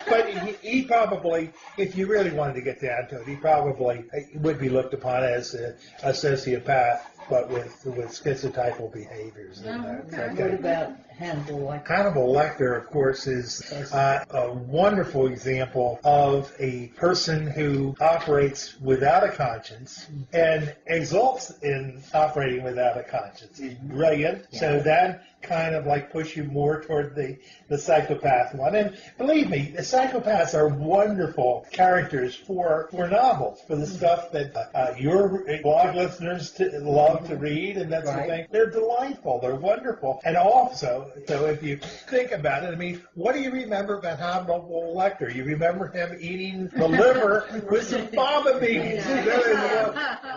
But he probably, if you really wanted to get down to it, he probably would be looked upon as a sociopath, but with schizotypal behaviors. What about Hannibal Lecter? Hannibal Lecter, of course, is a wonderful example of a person who operates without a conscience and exalts in operating without a conscience. He's brilliant, so that kind of like push you more toward the psychopath one. And believe me, the psychopaths are wonderful characters for novels, for the stuff that your blog listeners love to read and that sort of thing. They're delightful. They're wonderful. And also, so if you think about it, I mean, what do you remember about Hannibal Lecter? You remember him eating the liver with some fava beans.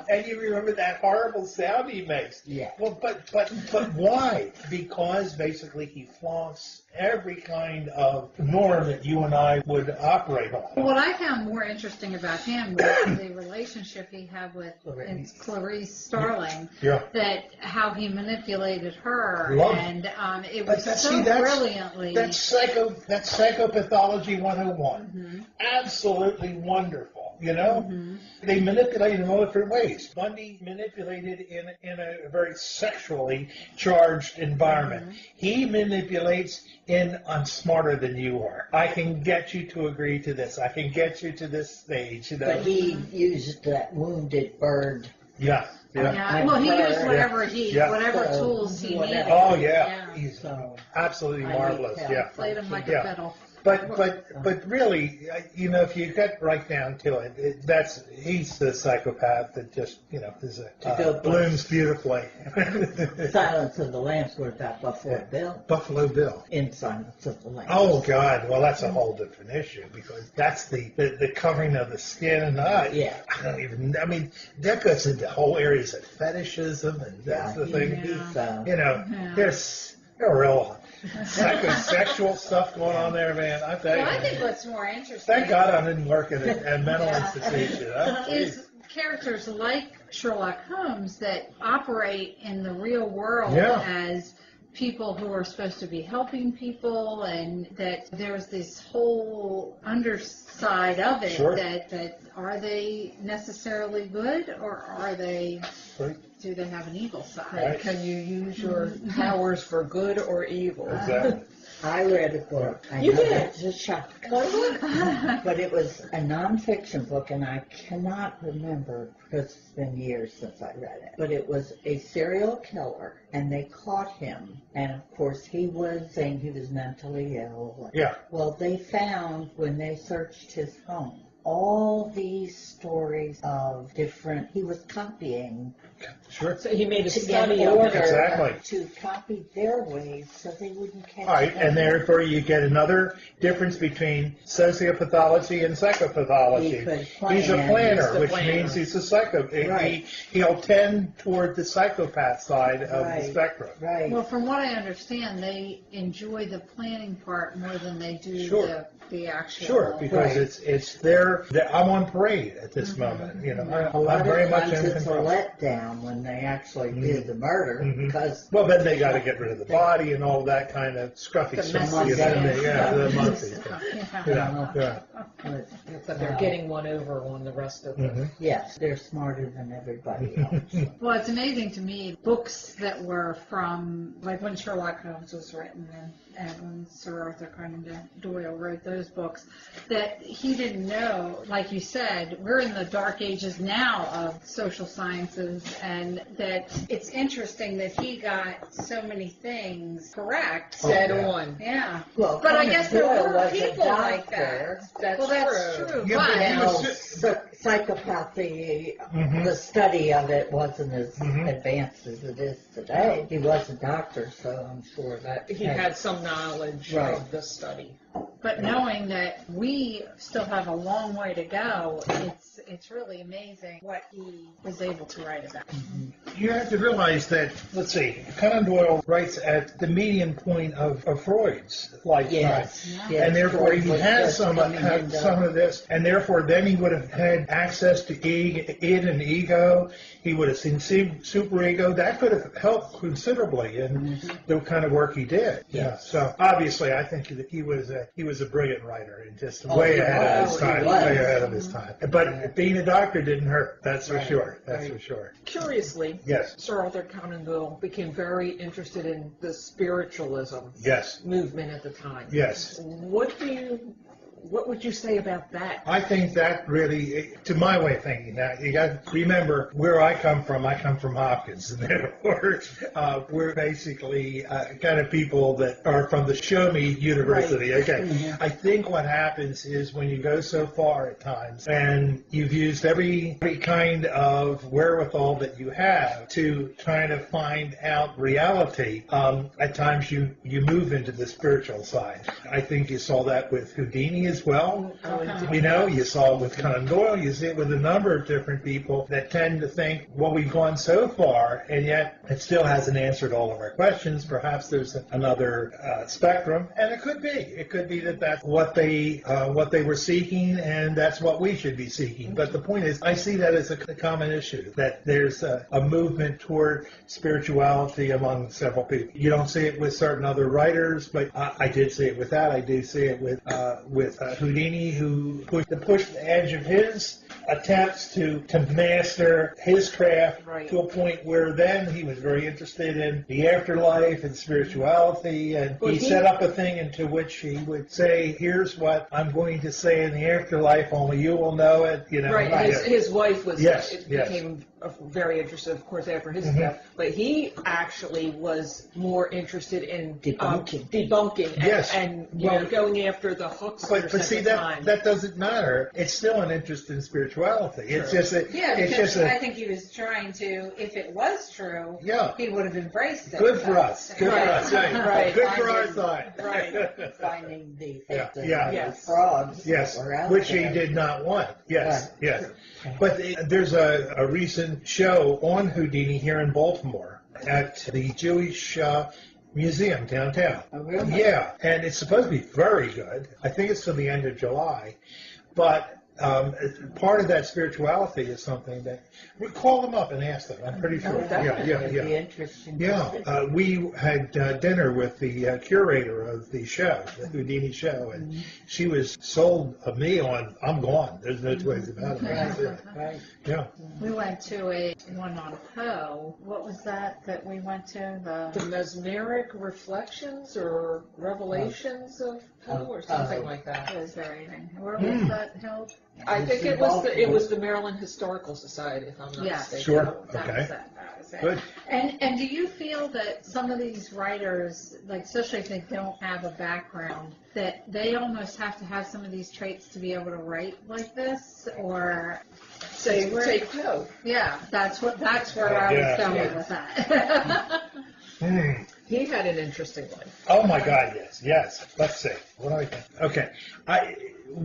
And you remember that horrible sound he makes. Yeah. Well, but why? Because basically he flaunts every kind of norm that you and I would operate on. What I found more interesting about him was the relationship he had with Clarice Starling, that how he manipulated her, and it was brilliantly. That's psychopathology 101. Absolutely wonderful. You know, they manipulate in all different ways. Bundy manipulated in a very sexually charged environment. He manipulates in, I'm smarter than you are. I can get you to agree to this. I can get you to this stage. You know? But he used that wounded bird. Yeah. Well, he used whatever tools he needed. Oh yeah, he's absolutely marvelous. Played him like a fiddle. But really, you know, if you get right down to it, he's the psychopath that just, you know, blooms beautifully. Silence of the Lambs, what about Buffalo Bill? Buffalo Bill. In Silence of the Lambs. Oh, God. Well, that's a whole different issue because that's the covering of the skin and the eye. I mean, that goes into whole areas of fetishism and that's the thing. You know, there's real psychosexual stuff going on there, man. I tell you. I think what's more interesting. Thank God I didn't work at a mental institution. Is characters like Sherlock Holmes that operate in the real world as people who are supposed to be helping people, and that there's this whole underside of it that are they necessarily good or are they do they have an evil side? Can you use your powers for good or evil? Exactly. I read a book. You did? It's a shock. But it was a nonfiction book, and I cannot remember because it's been years since I read it. But it was a serial killer, and they caught him. And, of course, he was saying he was mentally ill. Yeah. Well, they found, when they searched his home, all these stories of different, he was copying. Sure. So he made a to study get of order Exactly. to copy their ways so they wouldn't catch All right, them. and therefore you get another difference between sociopathology and psychopathology. He's a planner, which means he's a psycho. He'll tend toward the psychopath side of the spectrum. Right. Well, from what I understand, they enjoy the planning part more than they do the actual. Sure, because it's their. I'm on parade at this moment. You know, I'm very much in control. It's a letdown when they actually did the murder because. Well, then they got to get rid of the body and all that kind of scruffy stuff. The But they're getting one over on the rest of them. Yes, they're smarter than everybody else. Well, it's amazing to me, books that were from, like when Sherlock Holmes was written and when Sir Arthur Conan Doyle wrote those books, that he didn't know, like you said, we're in the dark ages now of social sciences, and that it's interesting that he got so many things correct. Dead on. Yeah. Well, but I guess there Doyle were was a people like doctor. that. That's true. Yeah, but Now, the psychopathy, the study of it wasn't as advanced as it is today. He was a doctor, so I'm sure that He had some knowledge of the study. But knowing that we still have a long way to go, it's really amazing what he was able to write about. You have to realize that, let's see, Conan Doyle writes at the median point of Freud's lifetime. Yes. And therefore he had some of this, and therefore then he would have had access to id and ego. He would have seen superego. That could have helped considerably in the kind of work he did. Yes. So obviously I think that he was was a brilliant writer and just Oh, way he ahead of was. his time. He was. Way ahead of his time. But being a doctor didn't hurt. That's for Right. sure. That's Right. for sure. Curiously, Yes. Sir Arthur Conan Doyle became very interested in the spiritualism Yes. movement at the time. Yes. What would you say about that? I think that really, to my way of thinking, now you got to remember where I come from. I come from Hopkins, and therefore we're basically kind of people that are from the Show Me University. Right. Okay, Mhm. I think what happens is when you go so far at times, and you've used every kind of wherewithal that you have to try to find out reality. At times you move into the spiritual side. I think you saw that with Houdini as well. You know, you saw it with Conan Doyle, you see it with a number of different people that tend to think, well, we've gone so far, and yet it still hasn't answered all of our questions. Perhaps there's another spectrum, and it could be. It could be that that's what they were seeking, and that's what we should be seeking. But the point is, I see that as a common issue, that there's a movement toward spirituality among several people. You don't see it with certain other writers, but I did see it with that. I do see it with Houdini, who pushed the edge of his attempts to master his craft Right. to a point where then he was very interested in the afterlife and spirituality, and Well, he he- set up a thing into which he would say, here's what I'm going to say in the afterlife, only you will know it, you know. Right, his wife was, Yes, it yes. became very interested, of course, after his Mhm. death, but he actually was more interested in Debunking. and, Yes. and you know, going after the hucksters But see, at the time. that doesn't matter. It's still an interest in spirituality. It's True. just that Yeah, it's because just I think he was trying to, if it was true, yeah. he would have embraced it. Good for us. Good for Right. us. Hey, Right. Good for our side. Right. Finding the Yeah, the yeah. Yes. frauds Yes, that were out which he there. did not want. Yes, Right. yes. But there's a recent show on Houdini here in Baltimore at the Jewish Museum downtown. Oh, really? Yeah, and it's supposed to be very good. I think it's till the end of July. But part of that spirituality is something that we call them up and ask them. I'm pretty sure. Oh, definitely. Yeah, It'd yeah, be yeah. interesting. Yeah, we had dinner with the curator of the show, the Houdini show, and she was sold me on, I'm gone. There's no two ways about it. That's it. Right. Yeah. We went to one on Poe. What was that we went to? The mesmeric reflections or revelations of Poe or something like that. What was there anything? Where was that held? I think it was the Maryland Historical Society, if I'm not Yeah. mistaken. Sure. That Okay. was it. That was it. Good. And do you feel that some of these writers, like especially if they don't have a background, that they almost have to have some of these traits to be able to write like this, or Say Poe. yeah, that's where I Yeah. was going Yeah. with that. He had an interesting life. Oh my God, yes, yes. Let's see. What do I think? Okay.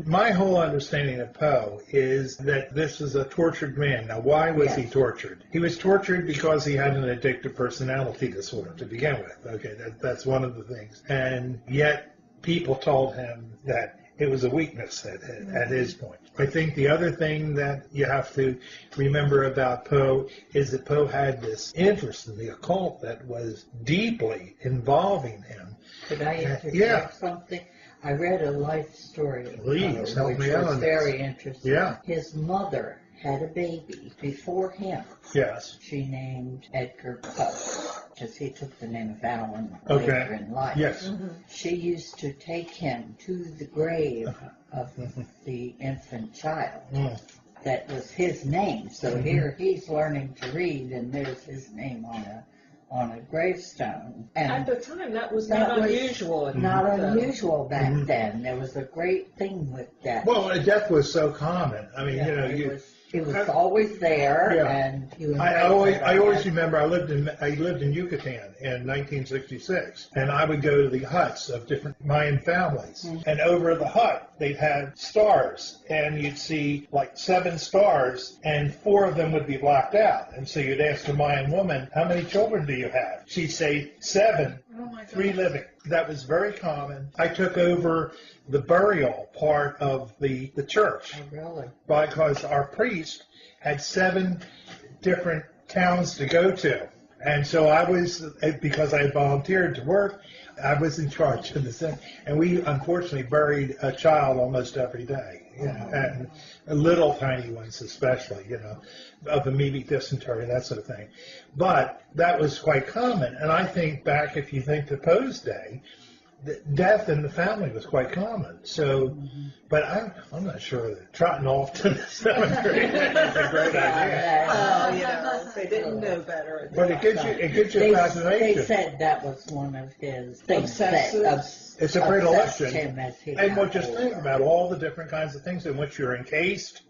My whole understanding of Poe is that this is a tortured man. Now, why was he tortured? He was tortured because he had an addictive personality disorder to begin with. Okay, that's one of the things. And yet, people told him that it was a weakness at his point. I think the other thing that you have to remember about Poe is that Poe had this interest in the occult that was deeply involving him. Could I interject Yeah. something? I read a life story of Please, Poe, help me which out was on this. very interesting. Yeah. His mother had a baby before him. Yes. She named Edgar Poe, because he took the name of Allen Okay. later in life. Yes. She used to take him to the grave of the infant child. Mm. That was his name. So here he's learning to read, and there's his name on a gravestone. At And the time, that was That not was unusual. not So- unusual back then. There was a great thing with that. Well, death was so common. I mean, you know, it was always there, Yeah. and you I always remember I lived in Yucatan in 1966, and I would go to the huts of different Mayan families, and over the hut they'd have stars, and you'd see like 7 stars, and 4 of them would be blacked out, and so you'd ask the Mayan woman, "How many children do you have?" She'd say 7. Oh my God. 3 living. That was very common. I took over the burial part of the church Oh, really? because our priest had 7 different towns to go to. And so I was, because I had volunteered to work, I was in charge of this, and we unfortunately buried a child almost every day, and little tiny ones especially, of amoebic dysentery, that sort of thing. But that was quite common, and I think back, if you think to Poe's day, death in the family was quite common. So, but I'm not sure that trotting off to the cemetery is a great idea. They didn't know better. But it gives you fascination. They said that was one of his things It's a predilection. him as he And got just think older. about all the different kinds of things in which you're encased,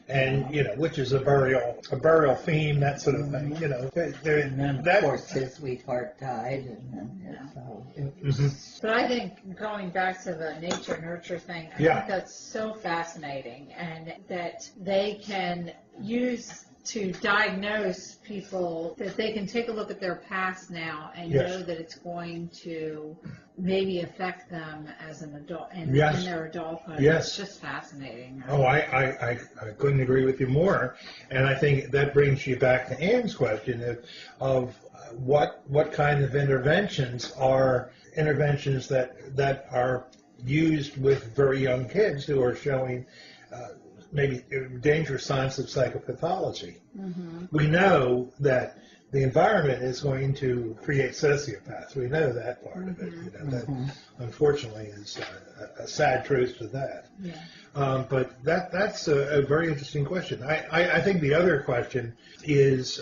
and which is a burial theme, that sort of thing. And then, of course, his sweetheart died, and then so it was, But I think going back to the nature-nurture thing, I think that's so fascinating, and that they can use to diagnose people, that they can take a look at their past now and know that it's going to maybe affect them as an adult in their adulthood. Yes. It's just fascinating. Oh, I couldn't agree with you more. And I think that brings you back to Anne's question of what kind of interventions are interventions that are used with very young kids who are showing maybe dangerous signs of psychopathology. We know that the environment is going to create sociopaths. We know that part of it. That unfortunately is a sad truth to that. But that's a very interesting question. I think the other question is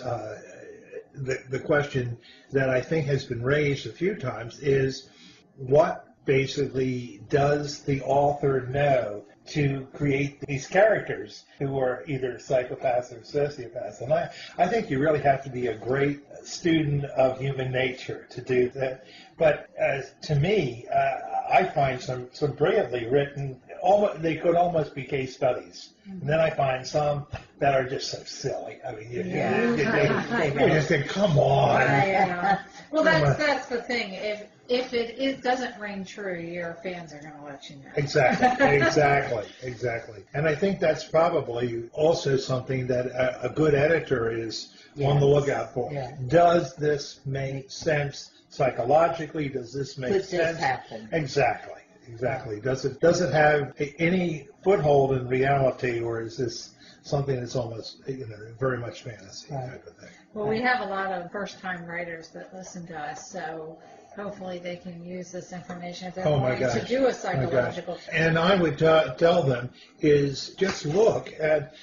the question that I think has been raised a few times is, what basically does the author know to create these characters who are either psychopaths or sociopaths? And I think you really have to be a great student of human nature to do that. But to me, I find some brilliantly written, they could almost be case studies. And then I find some that are just so silly. I mean, you just think, come on. Well, that's the thing. If it doesn't ring true, your fans are going to let you know. Exactly. And I think that's probably also something that a good editor is on the lookout for. Does this make sense psychologically? Does this make sense? Could this happen? Exactly. Does it have any foothold in reality, or is this something that's almost very much fantasy type of thing? Well, we have a lot of first-time writers that listen to us, so hopefully they can use this information if they're going to do a psychological test. And I would tell them is just look at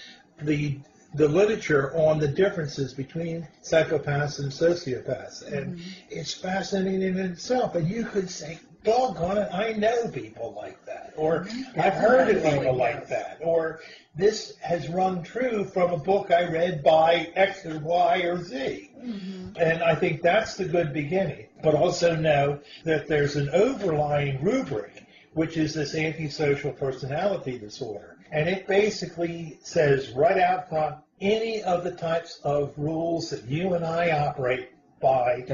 the literature on the differences between psychopaths and sociopaths. And it's fascinating in itself. And you could say, doggone it, I know people like that. Or I've heard of people like that. Or this has run true from a book I read by X or Y or Z. And I think that's the good beginning. But also know that there's an overlying rubric, which is this antisocial personality disorder. And it basically says right out front, any of the types of rules that you and I operate by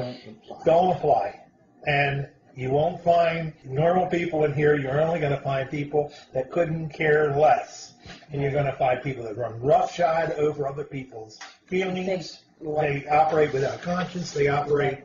don't apply. And you won't find normal people in here. You're only going to find people that couldn't care less. And you're going to find people that run roughshod over other people's feelings. They operate without conscience. They operate...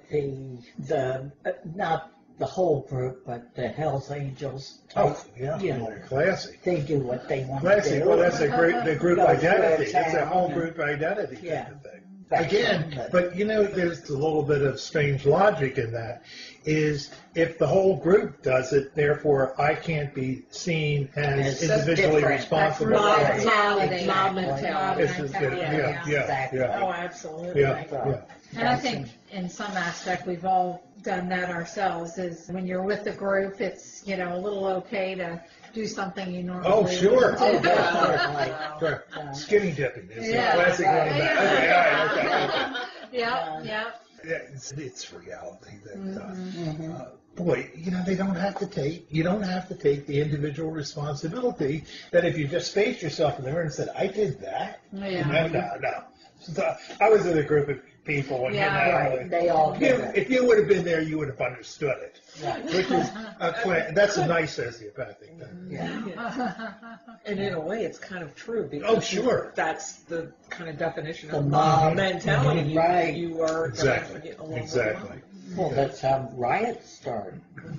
Not the whole group, but the Hells Angels. They're classy. They do what they want to do. Well, that's the group identity. It's a whole group identity type of thing. Again, but there's a little bit of strange logic in that, is if the whole group does it, therefore I can't be seen as individually responsible. Mob mentality. Oh, absolutely. And I think in some aspect we've all done that ourselves, is when you're with the group, it's, a little okay to do something you normally wouldn't do. Sure. Skinny dipping is a classic one of that. Yeah. It's reality. Boy, they don't have to take. You don't have to take the individual responsibility. That if you just faced yourself in the mirror and said, "I did that," no. So I was in a group of people, and they all did it. If you would have been there, you would have understood it. Which is that's a nice sociopathic thing. And in a way, it's kind of true, because that's the kind of definition of mob mentality. Right. You are Exactly. Well, that's how riots start.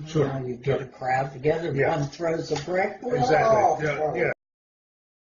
Sure. You know, you get a crowd together, Yeah. one throws a brick, we all Exactly. Yeah, throw yeah.